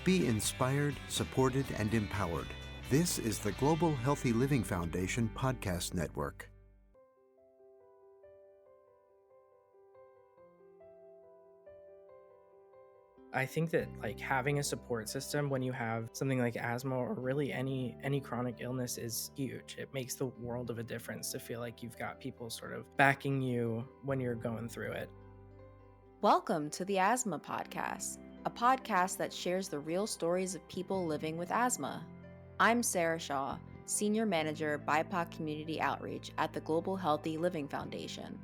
Be inspired, supported, and empowered. This is the Global Healthy Living Foundation podcast network. I think that having a support system when you have something like asthma or really any chronic illness is huge. It makes the world of a difference to feel like you've got people sort of backing you when you're going through it. Welcome to the Asthma Podcast, a podcast that shares the real stories of people living with asthma. I'm Sarah Shaw, Senior Manager, BIPOC Community Outreach at the Global Healthy Living Foundation.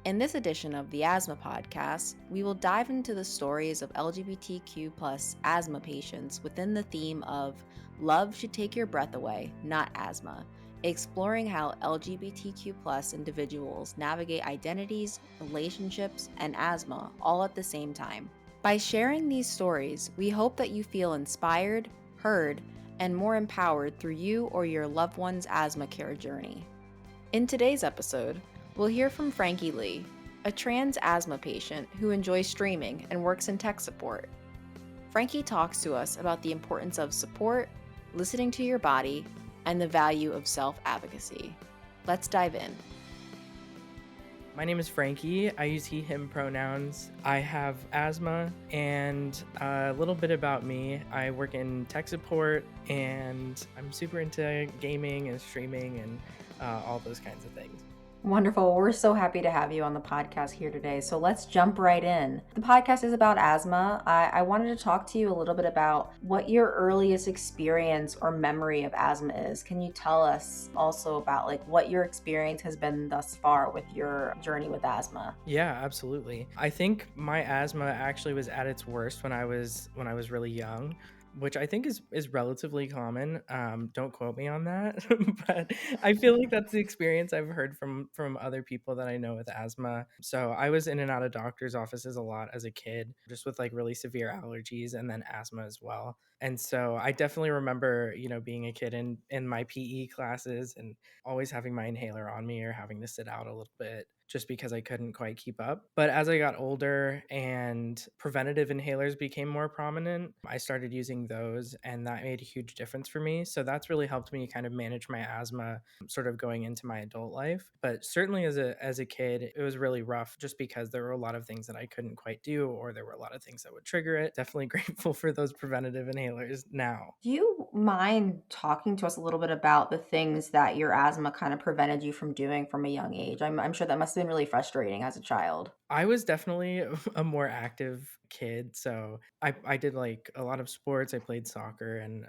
In this edition of the Asthma Podcast, we will dive into the stories of LGBTQ plus asthma patients within the theme of Love Should Take Your Breath Away, Not Asthma, exploring how LGBTQ plus individuals navigate identities, relationships, and asthma all at the same time. By sharing these stories, we hope that you feel inspired, heard, and more empowered through you or your loved one's asthma care journey. In today's episode, we'll hear from Frankie Lee, a trans asthma patient who enjoys streaming and works in tech support. Frankie talks to us about the importance of support, listening to your body, and the value of self-advocacy. Let's dive in. My name is Frankie. I use he, him pronouns. I have asthma, and a little bit about me. I work in tech support, and I'm super into gaming and streaming and all those kinds of things. Wonderful. We're so happy to have you on the podcast here today. So let's jump right in. The podcast is about asthma. I wanted to talk to you a little bit about what your earliest experience or memory of asthma is. Can you tell us also about what your experience has been thus far with your journey with asthma? Yeah, absolutely. I think my asthma actually was at its worst when I was really young, which I think is relatively common. Don't quote me on that, but I feel like that's the experience I've heard from other people that I know with asthma. So I was in and out of doctor's offices a lot as a kid, just with really severe allergies and then asthma as well. And so I definitely remember, being a kid in my PE classes and always having my inhaler on me or having to sit out a little bit just because I couldn't quite keep up. But as I got older and preventative inhalers became more prominent, I started using those, and that made a huge difference for me. So that's really helped me kind of manage my asthma sort of going into my adult life. But certainly as a kid, it was really rough just because there were a lot of things that I couldn't quite do, or there were a lot of things that would trigger it. Definitely grateful for those preventative inhalers now. Do you mind talking to us a little bit about the things that your asthma kind of prevented you from doing from a young age? I'm sure that must have been really frustrating as a child. I was definitely a more active kid, so I did a lot of sports. I played soccer and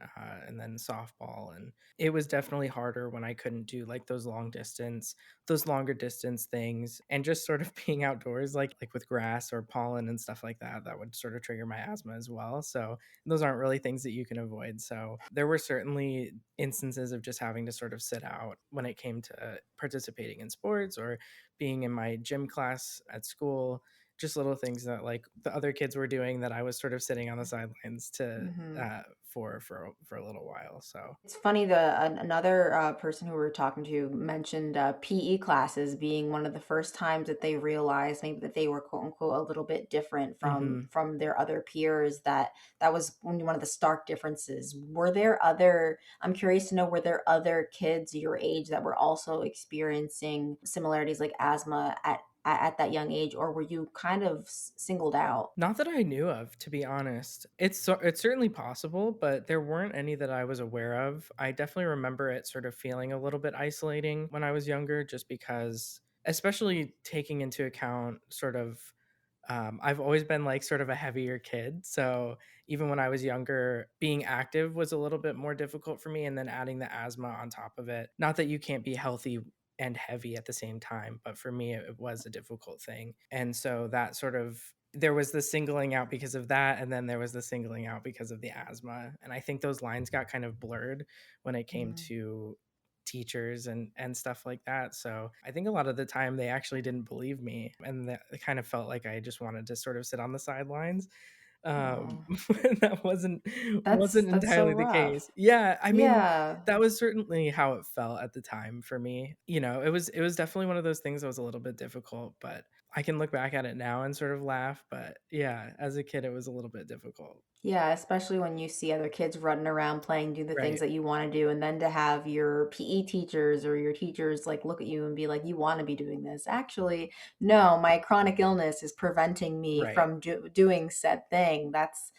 then softball, and it was definitely harder when I couldn't do those longer distance things, and just sort of being outdoors, like with grass or pollen and stuff like that. That would sort of trigger my asthma as well. So those aren't really things that you can avoid. So there were certainly instances of just having to sort of sit out when it came to participating in sports or being in my gym class at school, just little things that the other kids were doing that I was sort of sitting on the sidelines to for a little while. So It's funny, another person who we were talking to mentioned PE classes being one of the first times that they realized maybe that they were quote unquote a little bit different from their other peers. That was one of the stark differences. I'm curious to know, were there other kids your age that were also experiencing similarities like asthma at that young age, or were you kind of singled out? Not that I knew of, to be honest. It's certainly possible, but there weren't any that I was aware of. I definitely remember it sort of feeling a little bit isolating when I was younger, just because, especially taking into account sort of, I've always been sort of a heavier kid. So even when I was younger, being active was a little bit more difficult for me. And then adding the asthma on top of it. Not that you can't be healthy and heavy at the same time, but for me, it was a difficult thing. And so that sort of, there was the singling out because of that. And then there was the singling out because of the asthma. And I think those lines got kind of blurred when it came to teachers and stuff like that. So I think a lot of the time they actually didn't believe me, and that it kind of felt like I just wanted to sort of sit on the sidelines. Oh, That wasn't that's so entirely the rough. case. Yeah, I mean, Yeah. that was certainly how it felt at the time for me. It was definitely one of those things that was a little bit difficult, but I can look back at it now and sort of laugh. But yeah, as a kid, it was a little bit difficult. Yeah, especially when you see other kids running around playing, do the things Right. that you want to do, and then to have your PE teachers or your teachers like look at you and be like, "You want to be doing this." Actually, no, my chronic illness is preventing me Right. from doing said thing. That's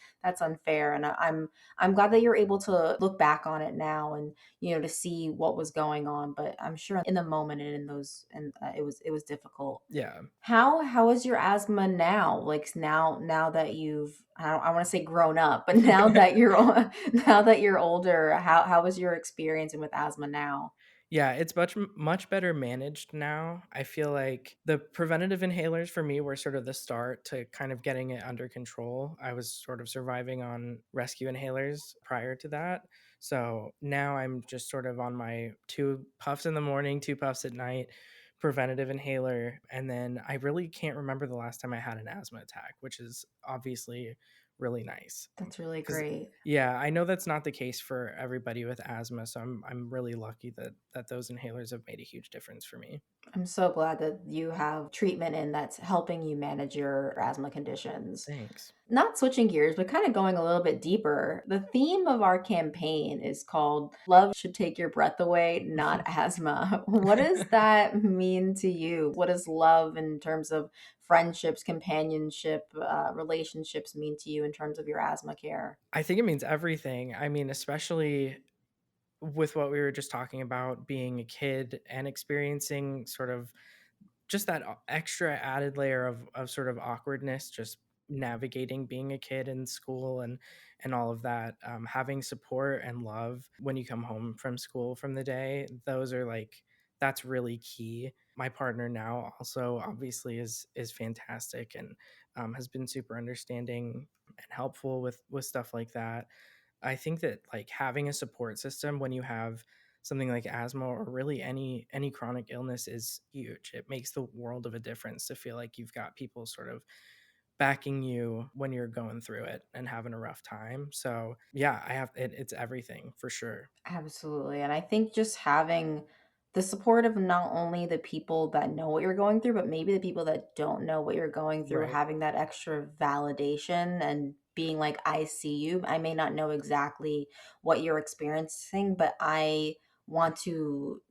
unfair, and I'm glad that you're able to look back on it now and to see what was going on. But I'm sure in the moment and in those and it was difficult. Yeah. How is your asthma now? Like now that you've I want to say grown up, but now that you're now that you're older, how is your experience with asthma now? Yeah, it's much better managed now. I feel like the preventative inhalers for me were sort of the start to kind of getting it under control. I was sort of surviving on rescue inhalers prior to that. So now I'm just sort of on my 2 puffs in the morning, 2 puffs at night, preventative inhaler. And then I really can't remember the last time I had an asthma attack, which is obviously really nice. That's really Because great. yeah, I know that's not the case for everybody with asthma, so I'm really lucky that those inhalers have made a huge difference for me. I'm so glad that you have treatment and that's helping you manage your asthma conditions. Thanks. Not switching gears, but kind of going a little bit deeper. The theme of our campaign is called Love Should Take Your Breath Away, Not Asthma. What does that mean to you? What does love in terms of friendships, companionship, relationships mean to you in terms of your asthma care? I think it means everything. I mean, especially with what we were just talking about, being a kid and experiencing sort of just that extra added layer of sort of awkwardness, just navigating being a kid in school and all of that, having support and love when you come home from school from the day, those are like that's really key. My partner now also obviously is fantastic and has been super understanding and helpful with stuff like that. I think that like having a support system when you have something like asthma or really any chronic illness is huge. It makes the world of a difference to feel like you've got people sort of backing you when you're going through it and having a rough time. So yeah, it's everything for sure. Absolutely. And I think just having the support of not only the people that know what you're going through, but maybe the people that don't know what you're going through, Right. having that extra validation and being like, I see you. I may not know exactly what you're experiencing, but I want to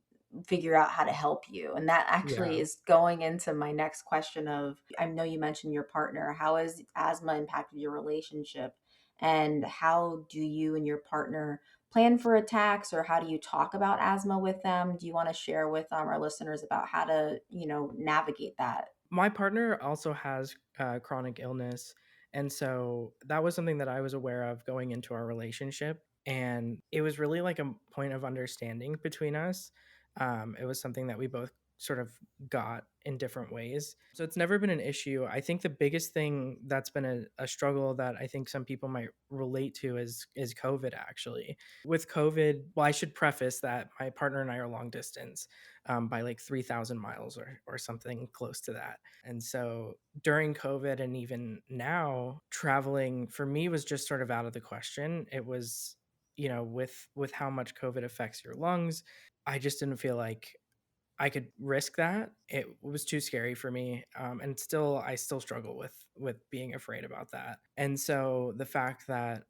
figure out how to help you. And that actually Yeah. is going into my next question of I know you mentioned your partner. How has asthma impacted your relationship? And how do you and your partner plan for attacks, or how do you talk about asthma with them? Do you want to share with our listeners about how to navigate that? My partner also has chronic illness. And so that was something that I was aware of going into our relationship. And it was really like a point of understanding between us. It was something that we both sort of got in different ways. So it's never been an issue. I think the biggest thing that's been a struggle that I think some people might relate to is COVID actually. With COVID, well, I should preface that my partner and I are long distance by like 3,000 miles or something close to that. And so during COVID and even now, traveling for me was just sort of out of the question. It was, with how much COVID affects your lungs, I just didn't feel like I could risk that. It was too scary for me, and I still struggle with being afraid about that. And so the fact that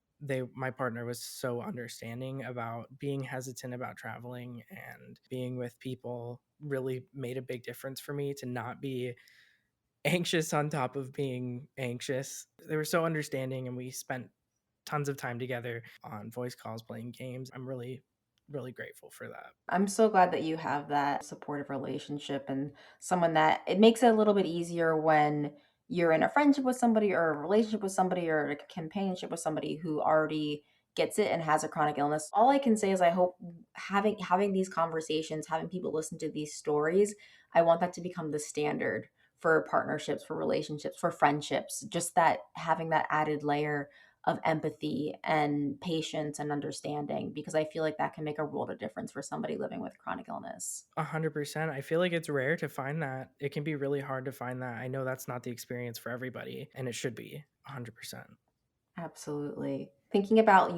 my partner was so understanding about being hesitant about traveling and being with people really made a big difference for me to not be anxious on top of being anxious. They were so understanding, and we spent tons of time together on voice calls playing games. I'm really grateful for that. I'm so glad that you have that supportive relationship and someone that it makes it a little bit easier when you're in a friendship with somebody or a relationship with somebody or a companionship with somebody who already gets it and has a chronic illness. All I can say is I hope having these conversations, having people listen to these stories, I want that to become the standard for partnerships, for relationships, for friendships. Just that having that added layer of empathy and patience and understanding, because I feel like that can make a world of difference for somebody living with chronic illness. 100%. I feel like it's rare to find that. It can be really hard to find that. I know that's not the experience for everybody, and it should be 100%. Absolutely. Thinking about,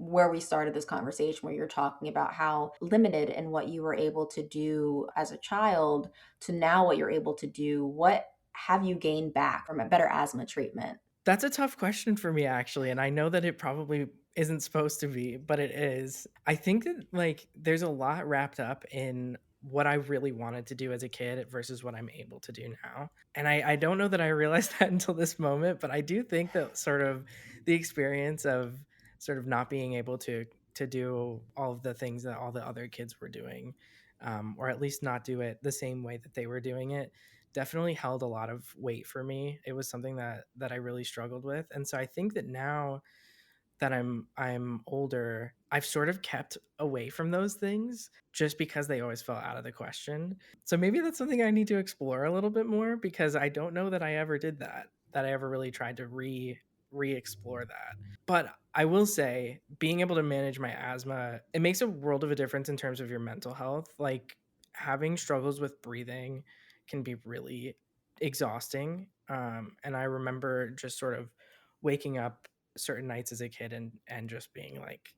where we started this conversation, where you're talking about how limited in what you were able to do as a child to now what you're able to do, what have you gained back from a better asthma treatment? That's a tough question for me, actually, and I know that it probably isn't supposed to be, but it is. I think that, like, there's a lot wrapped up in what I really wanted to do as a kid versus what I'm able to do now, and I don't know that I realized that until this moment, but I do think that sort of the experience of sort of not being able to do all of the things that all the other kids were doing, or at least not do it the same way that they were doing it, definitely held a lot of weight for me. It was something that I really struggled with. And so I think that now that I'm older, I've sort of kept away from those things just because they always fell out of the question. So maybe that's something I need to explore a little bit more, because I don't know that I ever did that, that I ever really tried to re-explore that. But I will say, being able to manage my asthma, it makes a world of a difference in terms of your mental health. Like, having struggles with breathing can be really exhausting. And I remember just sort of waking up certain nights as a kid and just being like,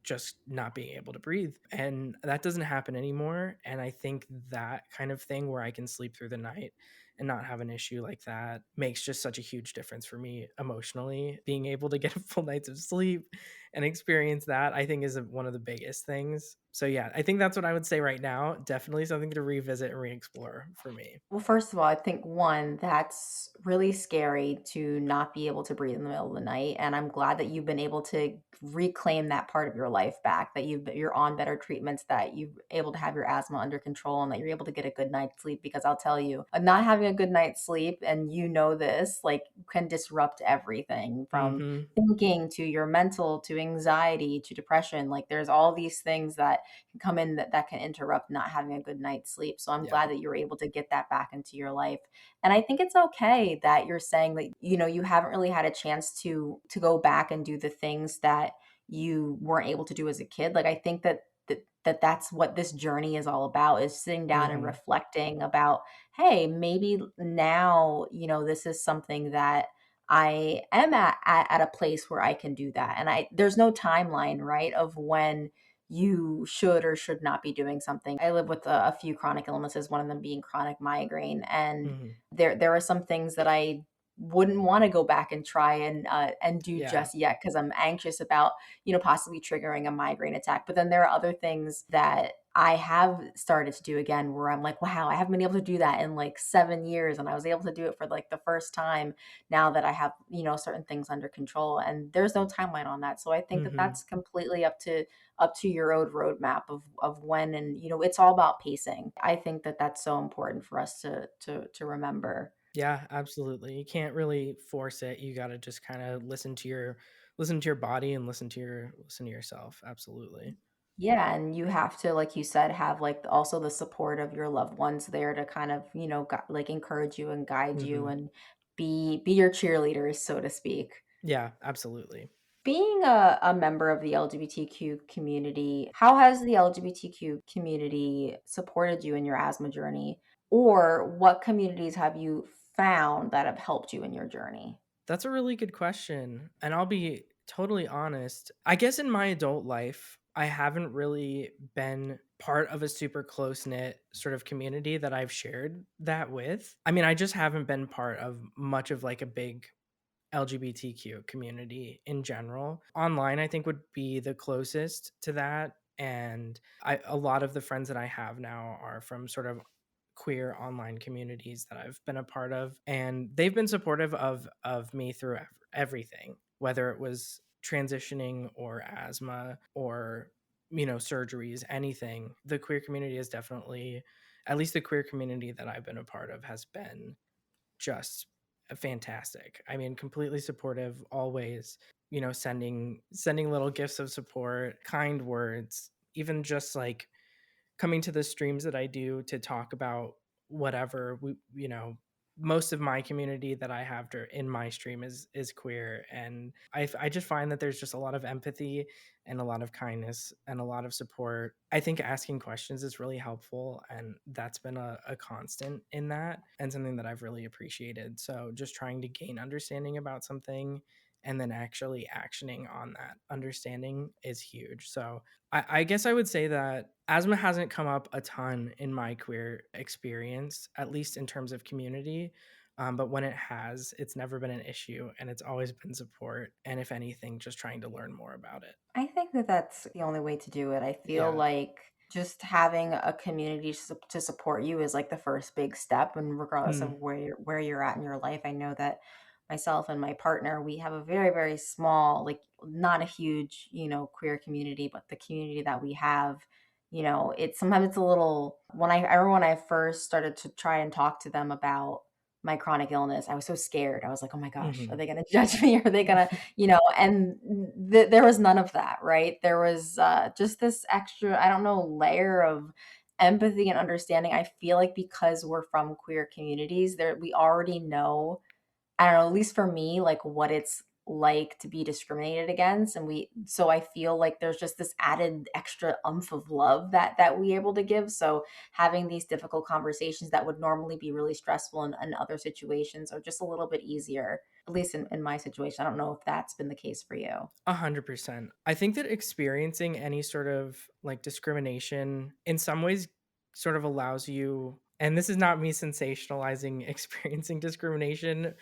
just not being able to breathe, and that doesn't happen anymore. And I think that kind of thing, where I can sleep through the night and not have an issue like that, makes just such a huge difference for me emotionally. Being able to get a full night's of sleep and experience that, I think, is one of the biggest things. So yeah, I think that's what I would say right now. Definitely something to revisit and re-explore for me. Well, first of all, I think one, that's really scary to not be able to breathe in the middle of the night. And I'm glad that you've been able to reclaim that part of your life back, that you're on better treatments, that you're able to have your asthma under control, and that you're able to get a good night's sleep. Because I'll tell you, not having a good night's sleep, and you know this, like, can disrupt everything from Mhm. thinking to your mental to anxiety to depression. Like, there's all these things that can come in that can interrupt not having a good night's sleep. So I'm Yeah. glad that you're able to get that back into your life. And I think it's okay that you're saying that, you haven't really had a chance to go back and do the things that you weren't able to do as a kid. Like, I think that's what this journey is all about, is sitting down and Mhm. reflecting about, hey, maybe now, this is something that I am at a place where I can do that. And there's no timeline, right, of when you should or should not be doing something. I live with a few chronic illnesses, one of them being chronic migraine, and Mhm. there are some things that I wouldn't want to go back and try and do Yeah. just yet, because I'm anxious about possibly triggering a migraine attack. But then there are other things that I have started to do again, where I'm like, wow, I haven't been able to do that in like 7 years, and I was able to do it for like the first time now that I have certain things under control. And there's no timeline on that, so I think that Mhm. that's completely up to your own roadmap of when. And it's all about pacing. I think that that's so important for us to remember. Yeah, absolutely. You can't really force it. You got to just kind of listen to your body and listen to yourself. Absolutely. Yeah, and you have to, like you said, have like also the support of your loved ones there to kind of like encourage you and guide you, Mhm. and be your cheerleaders, so to speak. Yeah, absolutely. Being a member of the LGBTQ community, how has the LGBTQ community supported you in your asthma journey? Or what communities have you found that have helped you in your journey? That's a really good question. And I'll be totally honest. I guess in my adult life, I haven't really been part of a super close knit sort of community that I've shared that with. I mean, I just haven't been part of much of like a big LGBTQ community in general. Online, I think, would be the closest to that. And a lot of the friends that I have now are from sort of queer online communities that I've been a part of, and they've been supportive of me through everything, whether it was transitioning or asthma or surgeries, anything. The queer community is definitely, at least the queer community that I've been a part of, has been just fantastic. I mean, completely supportive always, sending little gifts of support, kind words, even just like coming to the streams that I do to talk about whatever. Most of my community that I have in my stream is queer, and I just find that there's just a lot of empathy and a lot of kindness and a lot of support. I think asking questions is really helpful, and that's been a constant in that, and something that I've really appreciated. So just trying to gain understanding about something and then actually actioning on that understanding is huge. So I guess I would say that asthma hasn't come up a ton in my queer experience, at least in terms of community. But when it has, it's never been an issue, and it's always been support. And if anything, just trying to learn more about it. I think that that's the only way to do it. I feel Yeah. like just having a community to support you is like the first big step, and regardless of Mm, where you're at in your life. I know that myself and my partner, we have a very, very small, like not a huge, queer community, but the community that we have, it's sometimes it's a little I remember when I first started to try and talk to them about my chronic illness, I was so scared. I was like, oh my gosh, are mhm. they going to judge me? Are they going to, and there was none of that, right? There was just this extra, I don't know, layer of empathy and understanding. I feel like because we're from queer communities, there we already know, I don't know, at least for me, like what it's like to be discriminated against. And so I feel like there's just this added extra umph of love that we able to give. So having these difficult conversations that would normally be really stressful in other situations are just a little bit easier, at least in my situation. I don't know if that's been the case for you. 100%. I think that experiencing any sort of like discrimination in some ways sort of allows you, and this is not me sensationalizing experiencing discrimination.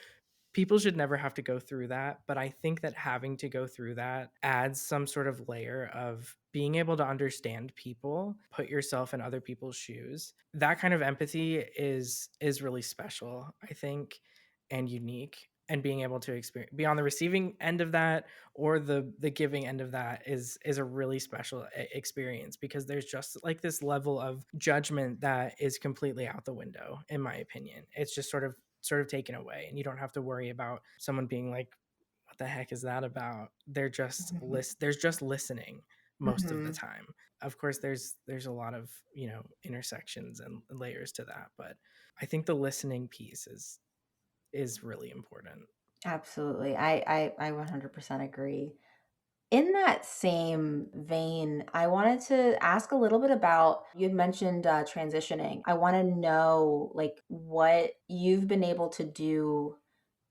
People should never have to go through that, but I think that having to go through that adds some sort of layer of being able to understand people, put yourself in other people's shoes. That kind of empathy is really special, I think, and unique. And being able to experience be on the receiving end of that or the giving end of that is a really special experience, because there's just like this level of judgment that is completely out the window, in my opinion. It's just sort of taken away, and you don't have to worry about someone being like, what the heck is that about? There's just listening most of the Hmm. time. Of course there's a lot of, intersections and layers to that, but I think the listening piece is really important. Absolutely. I 100% agree. In that same vein, I wanted to ask a little bit about, you had mentioned transitioning. I want to know like what you've been able to do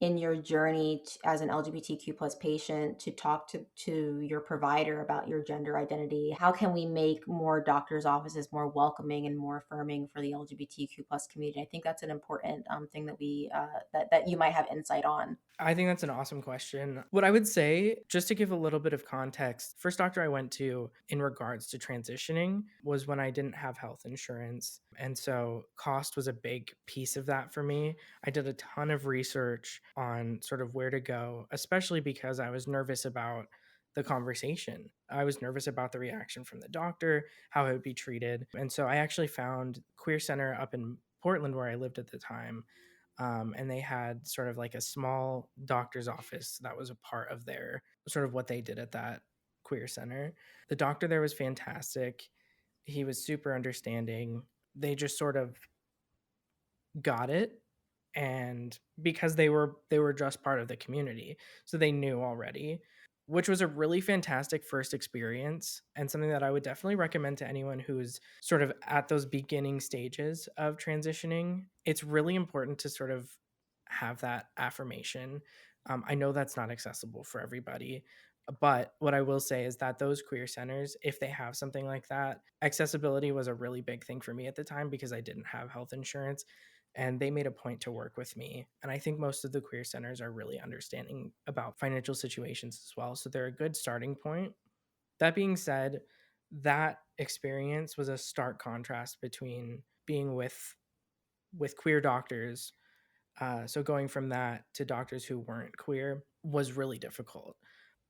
in your journey as an LGBTQ plus patient to talk to your provider about your gender identity. How can we make more doctors' offices more welcoming and more affirming for the LGBTQ plus community? I think that's an important thing that we that you might have insight on. I think that's an awesome question. What I would say, just to give a little bit of context, first doctor I went to in regards to transitioning was when I didn't have health insurance. And so cost was a big piece of that for me. I did a ton of research on sort of where to go, especially because I was nervous about the conversation. I was nervous about the reaction from the doctor, how it would be treated. And so I actually found Queer Center up in Portland, where I lived at the time, and they had sort of like a small doctor's office that was a part of their sort of what they did at that queer center. The doctor there was fantastic. He was super understanding. They just sort of got it, and because they were just part of the community, so they knew already, which was a really fantastic first experience and something that I would definitely recommend to anyone who's sort of at those beginning stages of transitioning. It's really important to sort of have that affirmation. I know that's not accessible for everybody, but what I will say is that those queer centers, if they have something like that, accessibility was a really big thing for me at the time because I didn't have health insurance, and they made a point to work with me. And I think most of the queer centers are really understanding about financial situations as well. So they're a good starting point. That being said, that experience was a stark contrast between being with queer doctors. So going from that to doctors who weren't queer was really difficult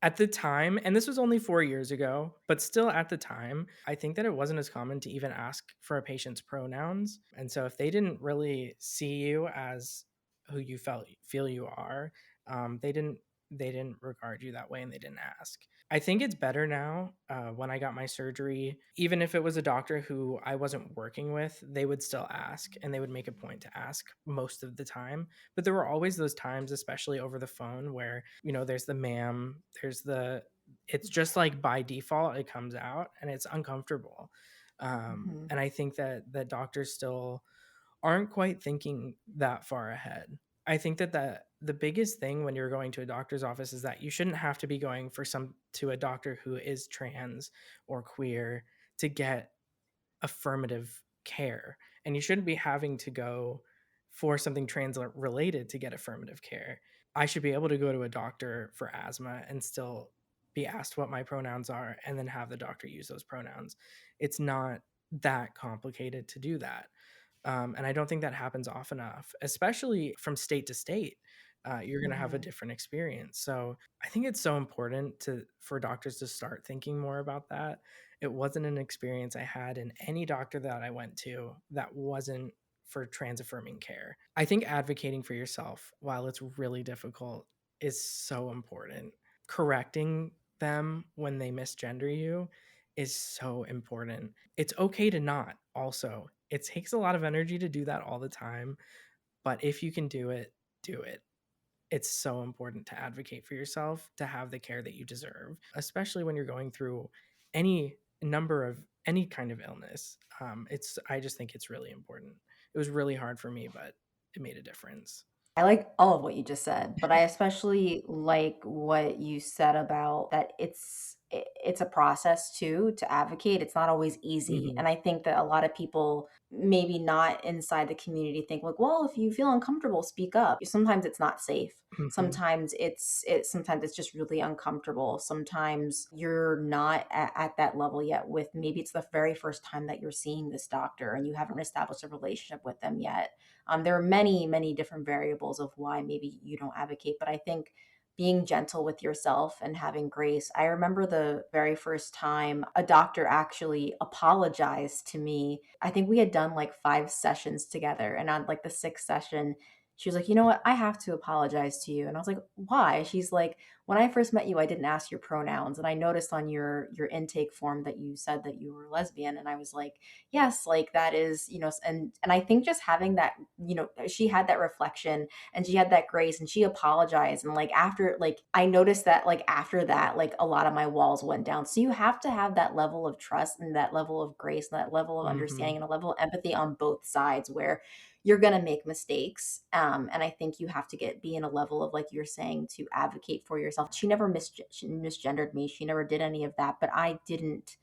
at the time. And this was only 4 years ago, but still at the time, I think that it wasn't as common to even ask for a patient's pronouns. And so if they didn't really see you as who you feel you are, they didn't regard you that way, and they didn't ask. I think it's better now. When I got my surgery, even if it was a doctor who I wasn't working with, they would still ask, and they would make a point to ask most of the time. But there were always those times, especially over the phone, where, there's the ma'am, it's just like by default, it comes out and it's uncomfortable. Mhm. And I think that doctors still aren't quite thinking that far ahead. I think that the biggest thing when you're going to a doctor's office is that you shouldn't have to be going to a doctor who is trans or queer to get affirmative care. And you shouldn't be having to go for something trans related to get affirmative care. I should be able to go to a doctor for asthma and still be asked what my pronouns are and then have the doctor use those pronouns. It's not that complicated to do that. And I don't think that happens often enough, especially from state to state. You're going to have a Mhm. different experience. So I think it's so important for doctors to start thinking more about that. It wasn't an experience I had in any doctor that I went to that wasn't for trans affirming care. I think advocating for yourself, while it's really difficult, is so important. Correcting them when they misgender you is so important. It's okay to not also. It takes a lot of energy to do that all the time, but if you can do it, do it. It's so important to advocate for yourself, to have the care that you deserve, especially when you're going through any number of any kind of illness. I just think it's really important. It was really hard for me, but it made a difference. I like all of what you just said, but I especially like what you said about that it's a process too to advocate. It's not always easy. Hmm. And I think that a lot of people maybe not inside the community think like, well, if you feel uncomfortable, speak up. Sometimes it's not safe. Hmm. Sometimes it's just really uncomfortable. Sometimes you're not at that level yet with maybe it's the very first time that you're seeing this doctor and you haven't established a relationship with them yet. There are many, many different variables of why maybe you don't advocate, but I think being gentle with yourself and having grace. I remember the very first time a doctor actually apologized to me. I think we had done like 5 sessions together, and on like the sixth session, she was like, "You know what? I have to apologize to you." And I was like, "Why?" She's like, "When I first met you, I didn't ask your pronouns, and I noticed on your intake form that you said that you were lesbian." And I was like, yes, like that is, and I think just having that, she had that reflection and she had that grace and she apologized. And like after, like I noticed that like after that, like a lot of my walls went down. So you have to have that level of trust and that level of grace and that level of Hmm. understanding and a level of empathy on both sides where you're going to make mistakes. And I think you have to be in a level of, like you're saying, to advocate for yourself. She never she misgendered me. She never did any of that, but I didn't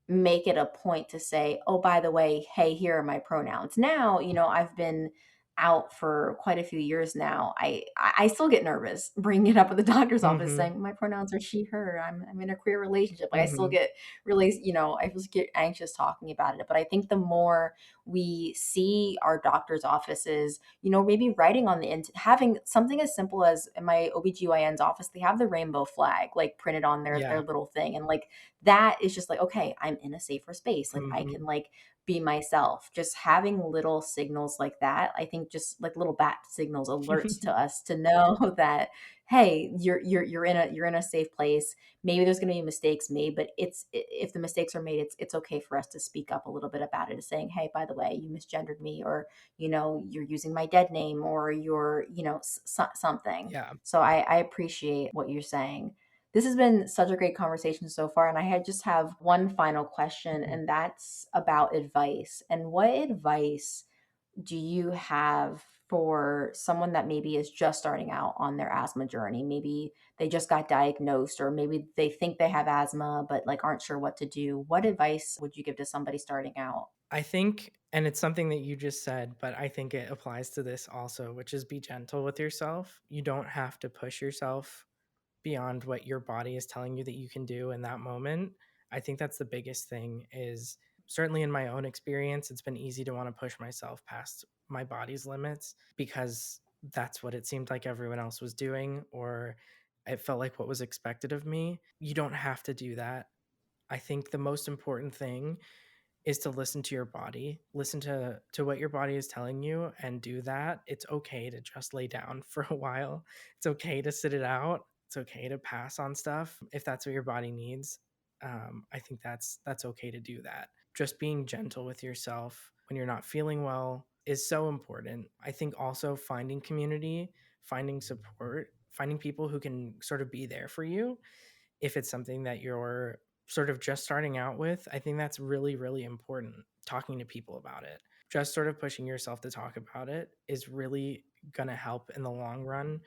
make it a point to say, "Oh, by the way, hey, here are my pronouns." Now, I've been out for quite a few years now. I still get nervous bringing it up at the doctor's office Hmm. saying my pronouns are she, her. I'm in a queer relationship. Like I still Hmm. get really, I just get anxious talking about it. But I think the more we see our doctor's offices, maybe writing on the end, having something as simple as in my OBGYN's office, they have the rainbow flag like printed on their Yeah. little thing. And like that is just like, okay, I'm in a safer space. Like I Hmm. can like be myself. Just having little signals like that, I think just like little bat signals, alerts to us to know that, hey, you're in a safe place. Maybe there's going to be mistakes made, but if the mistakes are made, it's okay for us to speak up a little bit about it, saying, hey, by the way, you misgendered me, or you're using my dead name, or you're something. Yeah. So I appreciate what you're saying. This has been such a great conversation so far. And just have one final question, Mhm. and that's about advice. And what advice do you have for someone that maybe is just starting out on their asthma journey? Maybe they just got diagnosed, or maybe they think they have asthma, but like aren't sure what to do. What advice would you give to somebody starting out? I think, and it's something that you just said, but I think it applies to this also, which is be gentle with yourself. You don't have to push yourself beyond what your body is telling you that you can do in that moment. I think that's the biggest thing is certainly in my own experience, it's been easy to want to push myself past my body's limits because that's what it seemed like everyone else was doing, or it felt like what was expected of me. You don't have to do that. I think the most important thing is to listen to your body, listen to what your body is telling you and do that. It's okay to just lay down for a while. It's okay to sit it out. It's okay to pass on stuff if that's what your body needs. I think that's okay to do that. Just being gentle with yourself when you're not feeling well is so important. I think also finding community, finding support, finding people who can sort of be there for you if it's something that you're sort of just starting out with. I think that's really, really important. Talking to people about it, just sort of pushing yourself to talk about it is really going to help in the long run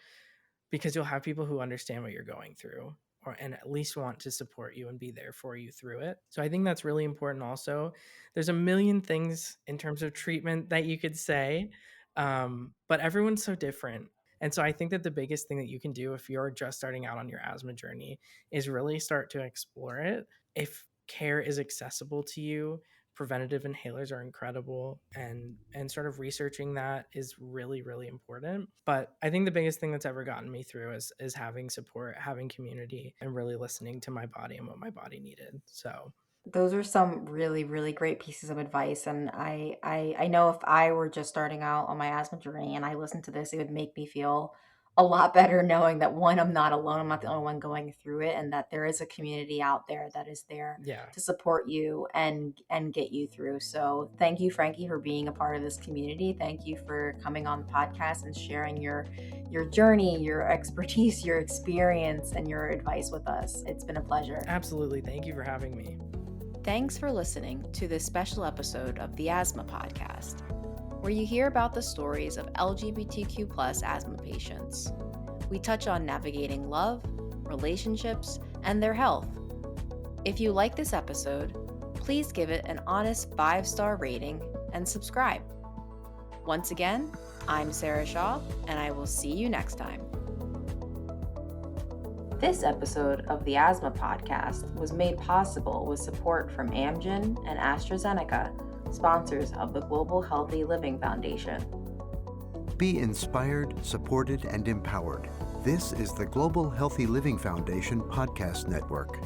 because you'll have people who understand what you're going through or and at least want to support you and be there for you through it. So I think that's really important also. There's a million things in terms of treatment that you could say. But everyone's so different. And so I think that the biggest thing that you can do if you're just starting out on your asthma journey is really start to explore it. If care is accessible to you, preventative inhalers are incredible, and sort of researching that is really, really important. But I think the biggest thing that's ever gotten me through is having support, having community, and really listening to my body and what my body needed. So Those are some really, really great pieces of advice. And I know if I were just starting out on my asthma journey and I listened to this, it would make me feel a lot better knowing that one, I'm not alone. I'm not the only one going through it, and that there is a community out there that is there yeah, to support you and get you through. So thank you, Frankie, for being a part of this community. Thank you for coming on the podcast and sharing your journey, your expertise, your experience, and your advice with us. It's been a pleasure. absolutely. Thank you for having me. Thanks for listening to this special episode of the Asthma Podcast, where you hear about the stories of LGBTQ plus asthma patients. We touch on navigating love, relationships, and their health. If you like this episode, please give it an honest 5-star rating and subscribe. Once again, I'm Sarah Shaw, and I will see you next time. This episode of the Asthma Podcast was made possible with support from Amgen and AstraZeneca, sponsors of the Global Healthy Living Foundation. Be inspired, supported, and empowered. This is the Global Healthy Living Foundation Podcast Network.